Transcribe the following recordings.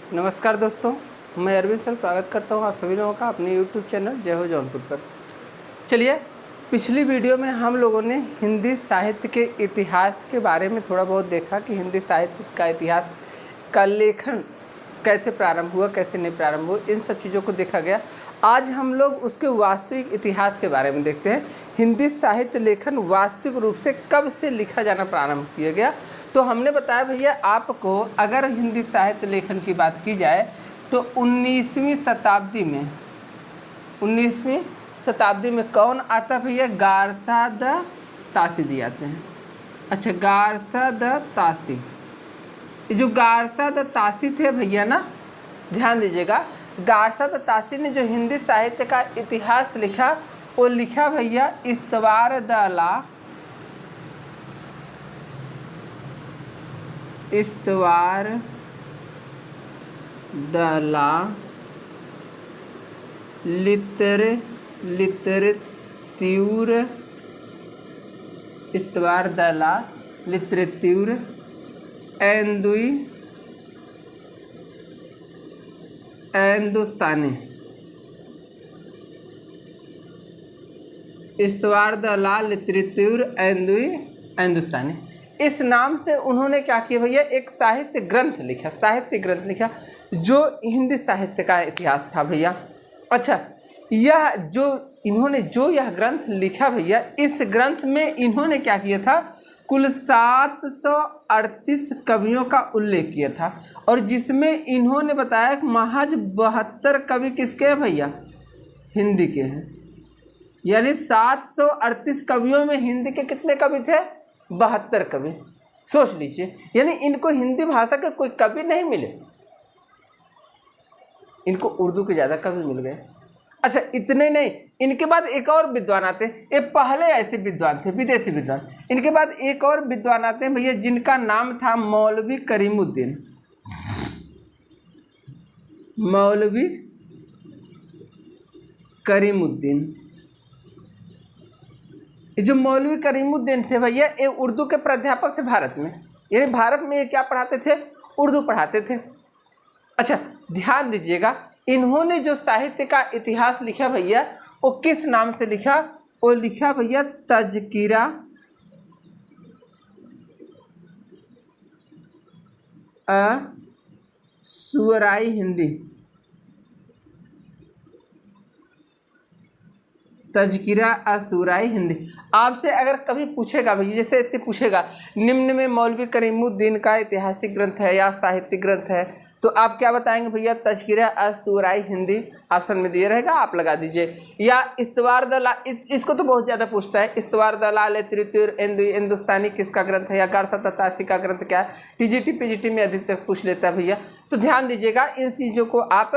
नमस्कार दोस्तों, मैं अरविंद सर स्वागत करता हूं आप सभी लोगों का अपने यूट्यूब चैनल जय हो जौनपुर पर। चलिए, पिछली वीडियो में हम लोगों ने हिंदी साहित्य के इतिहास के बारे में थोड़ा बहुत देखा कि हिंदी साहित्य का इतिहास का लेखन कैसे प्रारंभ हुआ, कैसे नहीं प्रारंभ हुआ, इन सब चीज़ों को देखा गया। आज हम लोग उसके वास्तविक इतिहास के बारे में देखते हैं। हिंदी साहित्य लेखन वास्तविक रूप से कब से लिखा जाना प्रारंभ किया गया। तो हमने बताया भैया आपको, अगर हिंदी साहित्य लेखन की बात की जाए तो 19वीं शताब्दी में कौन आता भैया? गारसा द तासी जी आते हैं। अच्छा, गारसा द तासी। ये जो गारसा द तासी थे भैया ना, ध्यान दीजिएगा, गारसा द तासी ने जो हिंदी साहित्य का इतिहास लिखा, वो लिखा भैया इस्तवार द ला लितरेत्यूर एंदुस्तानी। इस्तवार द ला लितरेत्यूर एंदुस्तानी, इस नाम से उन्होंने क्या किया भैया? एक साहित्य ग्रंथ लिखा जो हिंदी साहित्य का इतिहास था भैया। अच्छा, यह यह ग्रंथ लिखा भैया, इस ग्रंथ में इन्होंने क्या किया था? कुल 738 कवियों का उल्लेख किया था, और जिसमें इन्होंने बताया कि महज 72 कवि किसके हैं भैया? हिंदी के हैं। यानी 738 कवियों में हिंदी के कितने कवि थे? 72 कवि। सोच लीजिए, यानी इनको हिंदी भाषा के कोई कवि नहीं मिले, इनको उर्दू के ज़्यादा कवि मिल गए। अच्छा, इतने नहीं, इनके बाद एक और विद्वान आते हैं। ये पहले ऐसे विद्वान थे, विदेशी विद्वान। इनके बाद एक और विद्वान आते हैं भैया, जिनका नाम था मौलवी करीमुद्दीन। ये जो मौलवी करीमुद्दीन थे भैया, ये उर्दू के प्राध्यापक थे भारत में। यानी भारत में ये क्या पढ़ाते थे? उर्दू पढ़ाते थे। अच्छा, ध्यान दीजिएगा, इन्होंने जो साहित्य का इतिहास लिखा भैया, वो किस नाम से लिखा? वो लिखा भैया तज़किरा शुअराई हिंदी। तज़किरा अशूराई हिंदी। आपसे अगर कभी पूछेगा भैया, जैसे ऐसे पूछेगा, निम्न में मौलवी करीमुद्दीन का ऐतिहासिक ग्रंथ है या साहित्यिक ग्रंथ है, तो आप क्या बताएंगे भैया? तज़किरा अशूराई हिंदी ऑप्शन में दिए रहेगा, आप लगा दीजिए। या इस्तवार द ला, इसको तो बहुत ज़्यादा पूछता है। इस्तवार द ला लितरेत्यूर एंदुस्तानी किसका ग्रंथ है? या गारसा द तासी का ग्रंथ क्या है? टीजीटी पीजीटी में अधिकतर पूछ लेता है भैया। तो ध्यान दीजिएगा, इन चीज़ों को आप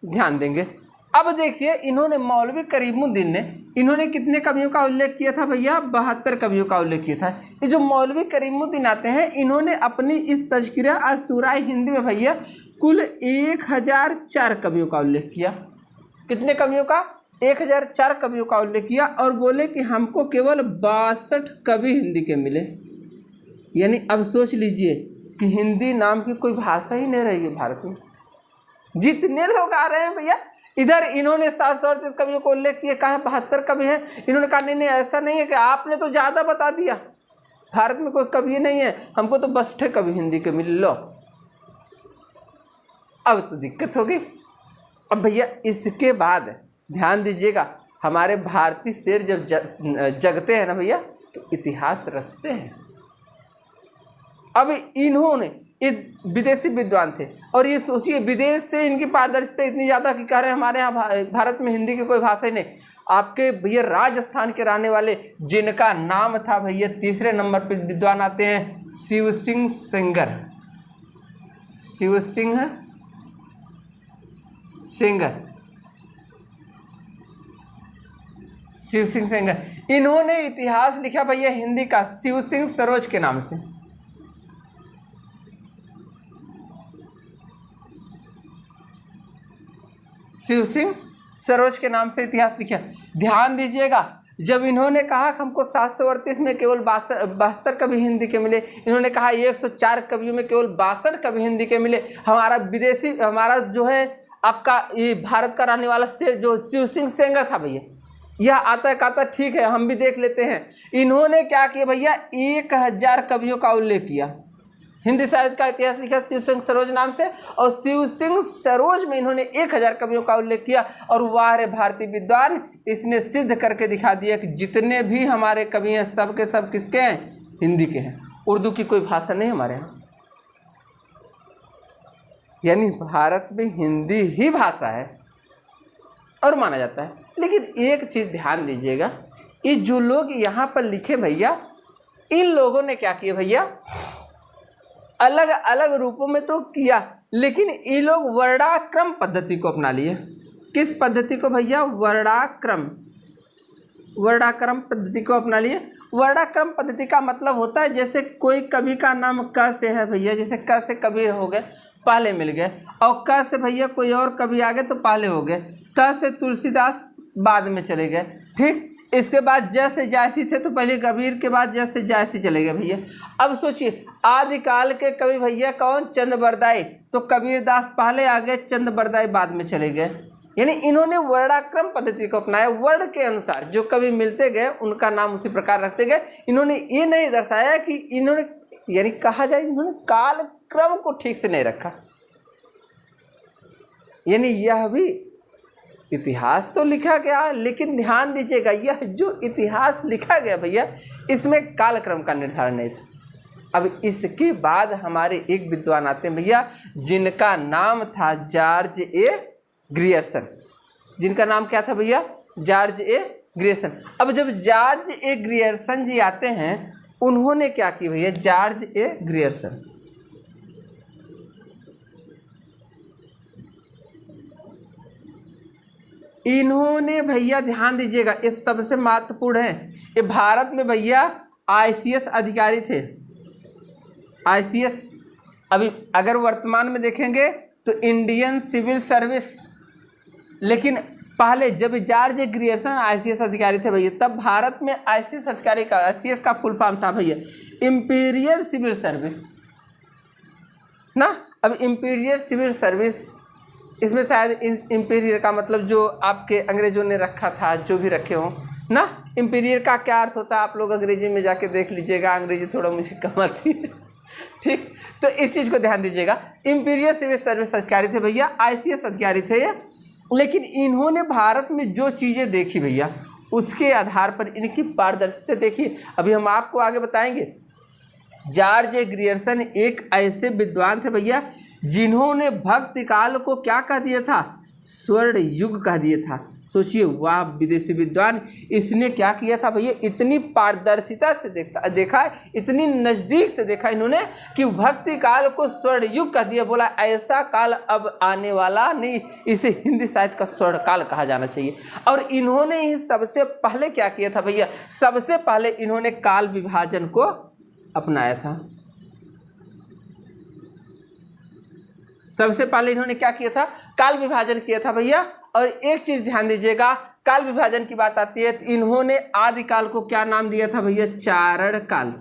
ध्यान देंगे। अब देखिए, इन्होंने मौलवी करीमुद्दीन ने इन्होंने कितने कवियों का उल्लेख किया था भैया? 72 कवियों का उल्लेख किया था। ये जो मौलवी करीमुद्दीन आते हैं, इन्होंने अपनी इस तज़किरा अशूराई हिंदी में भैया कुल 1004 कवियों का उल्लेख किया। कितने कवियों का? 1004 कवियों का उल्लेख किया, और बोले कि हमको केवल 62 कवि हिंदी के मिले। यानी अब सोच लीजिए कि हिंदी नाम की कोई भाषा ही नहीं रहेगी भारत में। जितने लोग आ रहे हैं भैया, इधर इन्होंने 738 कवियों को उल्लेख किया, कहा 72 कवि हैं। इन्होंने कहा नहीं, ऐसा नहीं है कि आपने तो ज़्यादा बता दिया, भारत में कोई कवि नहीं है, हमको तो 62 कवि हिंदी के मिल लो। अब तो दिक्कत हो गई। अब भैया इसके बाद ध्यान दीजिएगा, हमारे भारतीय शेर जब जगते हैं ना भैया, तो इतिहास रचते हैं। अब इन्होंने, ये विदेशी विद्वान थे, और ये सोचिए विदेश से इनकी पारदर्शिता इतनी ज़्यादा कि कह रहे हैं हमारे यहाँ भारत में हिंदी की कोई भाषा ही नहीं। आपके भैया राजस्थान के रहने वाले, जिनका नाम था भैया, तीसरे नंबर पे विद्वान आते हैं शिव सिंह सेंगर। इन्होंने इतिहास लिखा भैया हिंदी का शिव सिंह सरोज के नाम से। शिव सिंह सरोज के नाम से इतिहास लिखा। ध्यान दीजिएगा, जब इन्होंने कहा कि हमको 738 में केवल 72 कवि हिंदी के मिले, इन्होंने कहा 104 कवियों में केवल 62 कवि हिंदी के मिले, हमारा जो है आपका ये भारत का रहने वाला शेर जो शिव सिंह सेंगर था भैया, यह आता है कहता ठीक है हम भी देख लेते हैं। इन्होंने क्या किया भैया, 1000 कवियों का उल्लेख किया, हिंदी साहित्य का इतिहास लिखा शिव सिंह सरोज नाम से, और शिव सिंह सरोज में इन्होंने 1000 कवियों का उल्लेख किया। और वाह रे भारतीय विद्वान, इसने सिद्ध करके दिखा दिया कि जितने भी हमारे कवि हैं सब के सब किसके हैं, हिंदी के हैं, उर्दू की कोई भाषा नहीं हमारे यहाँ। यानी भारत में हिंदी ही भाषा है और माना जाता है। लेकिन एक चीज़ ध्यान दीजिएगा, ये जो लोग यहाँ पर लिखे भैया, इन लोगों ने क्या किया भैया, अलग अलग रूपों में तो किया, लेकिन ये लोग वर्णाक्रम पद्धति को अपना लिए। किस पद्धति को भैया, वर्णाक्रम पद्धति को अपना लिए। वर्णाक्रम पद्धति का मतलब होता है जैसे कोई कवि का नाम क से है भैया, जैसे क से कबीर हो गए पहले मिल गए, और क से भैया कोई और कवि आ गए तो पहले हो गए, त से तुलसीदास बाद में चले गए, ठीक। इसके बाद ज से जायसी थे तो पहले कबीर के बाद ज से जायसी चले गए भैया। अब सोचिए आदिकाल के कवि भैया कौन, चंद बरदाई, तो कबीरदास पहले आ गए, चंद बरदाई बाद में चले गए। यानी इन्होंने वर्णाक्रम पद्धति को अपनाया, वर्ण के अनुसार जो कवि मिलते गए उनका नाम उसी प्रकार रखते गए। इन्होंने ये नहीं दर्शाया कि इन्होंने, यानी कहा जाए इन्होंने काल क्रम को ठीक से नहीं रखा। यानी यह भी इतिहास तो लिखा गया, लेकिन ध्यान दीजिएगा यह जो इतिहास लिखा गया भैया, इसमें कालक्रम का निर्धारण नहीं था। अब इसके बाद हमारे एक विद्वान आते हैं भैया, जिनका नाम था जॉर्ज ए ग्रियर्सन। जिनका नाम क्या था भैया, जॉर्ज ए ग्रियर्सन। अब जब जॉर्ज ए ग्रियर्सन जी आते हैं, उन्होंने क्या किया भैया, जॉर्ज ए ग्रियर्सन इन्होंने भैया ध्यान दीजिएगा, ये सबसे महत्वपूर्ण है, ये भारत में भैया ICS अधिकारी थे। ICS अभी अगर वर्तमान में देखेंगे तो इंडियन सिविल सर्विस, लेकिन पहले जब जॉर्ज ग्रियर्सन ICS अधिकारी थे भैया, तब भारत में ICS अधिकारी का, ICS का फुल फॉर्म था भैया इंपीरियल सिविल सर्विस ना। अब इंपीरियल सिविल सर्विस, इसमें शायद इंपीरियर का मतलब जो आपके अंग्रेजों ने रखा था, जो भी रखे हों ना। इंपीरियर का क्या अर्थ होता है, आप लोग अंग्रेजी में जाके देख लीजिएगा, अंग्रेजी थोड़ा मुझे कम आती है, ठीक। तो इस चीज़ को ध्यान दीजिएगा, इंपीरियल सिविल सर्विस अधिकारी थे भैया, ICS अधिकारी थे ये। लेकिन इन्होंने भारत में जो चीज़ें देखी भैया, उसके आधार पर इनकी पारदर्शिता देखिए। अभी हम आपको आगे बताएंगे। जॉर्ज ए ग्रियर्सन एक ऐसे विद्वान थे भैया, जिन्होंने भक्ति काल को क्या कह दिया था, स्वर्ण युग कह दिया था। सोचिए वाह, विदेशी विद्वान, इसने क्या किया था भैया, इतनी पारदर्शिता से देखा, इतनी नज़दीक से देखा इन्होंने कि भक्ति काल को स्वर्ण युग कह दिया। बोला ऐसा काल अब आने वाला नहीं, इसे हिंदी साहित्य का स्वर्ण काल कहा जाना चाहिए। और इन्होंने ही सबसे पहले क्या किया था भैया, सबसे पहले इन्होंने काल विभाजन को अपनाया था। सबसे पहले इन्होंने क्या किया था, काल विभाजन किया था भैया। और एक चीज़ ध्यान दीजिएगा, काल विभाजन की बात आती है तो इन्होंने आदिकाल को क्या नाम दिया था भैया, चारण काल।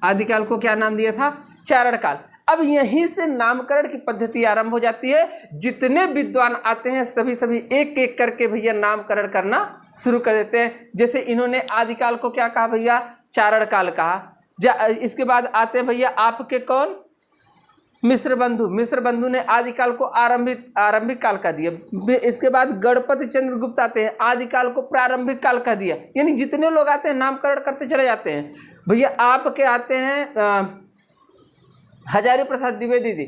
आदिकाल को क्या नाम दिया था, चारण काल। अब यहीं से नामकरण की पद्धति आरंभ हो जाती है। जितने विद्वान आते हैं सभी एक एक करके भैया नामकरण करना शुरू कर देते हैं। जैसे इन्होंने आदिकाल को क्या कहा भैया, चारण काल कहा। इसके बाद आते हैं भैया आपके कौन, मिश्र बंधु ने आदिकाल को आरंभिक काल का दिया। इसके बाद गणपति चंद्रगुप्त आते हैं, आदिकाल को प्रारंभिक काल का दिया। यानी जितने लोग आते हैं नामकरण करते चले जाते हैं भैया। आपके आते हैं हजारी प्रसाद द्विवेदी जी,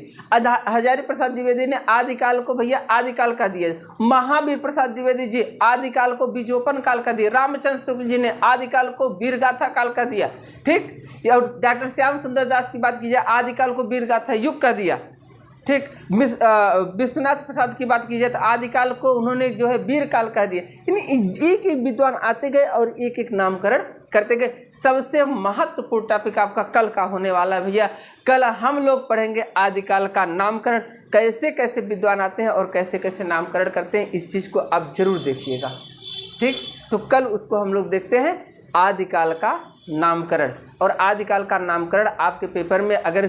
हजारी प्रसाद द्विवेदी ने आदिकाल को भैया आदिकाल का दिया। महावीर प्रसाद द्विवेदी जी आदिकाल को बीजोपन काल का दिया। रामचंद्र शुक्ल जी ने आदिकाल को वीरगाथा काल का दिया, ठीक। और डॉक्टर श्याम सुंदर दास की बात कीजिए, आदिकाल को वीरगाथा युग का दिया, ठीक। विश्वनाथ प्रसाद की बात कीजिए तो आदिकाल को उन्होंने जो है वीर काल कह दिया। यानी एक एक विद्वान आते गए और एक एक नामकरण करते गए। सबसे महत्वपूर्ण टॉपिक आपका कल का होने वाला है भैया। कल हम लोग पढ़ेंगे आदिकाल का नामकरण, कैसे कैसे विद्वान आते हैं और कैसे कैसे नामकरण करते हैं। इस चीज़ को आप जरूर देखिएगा। ठीक, तो कल उसको हम लोग देखते हैं आदिकाल का नामकरण। और आदिकाल का नामकरण आपके पेपर में अगर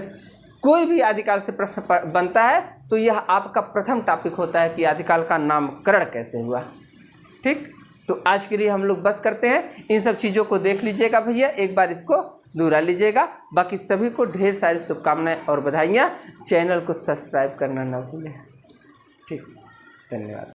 कोई भी आदिकाल से प्रश्न बनता है तो यह आपका प्रथम टॉपिक होता है कि आदिकाल का नामकरण कैसे हुआ। ठीक, तो आज के लिए हम लोग बस करते हैं। इन सब चीज़ों को देख लीजिएगा भैया, एक बार इसको दोहरा लीजिएगा। बाकी सभी को ढेर सारी शुभकामनाएं और बधाइयाँ। चैनल को सब्सक्राइब करना ना भूलें। ठीक, धन्यवाद।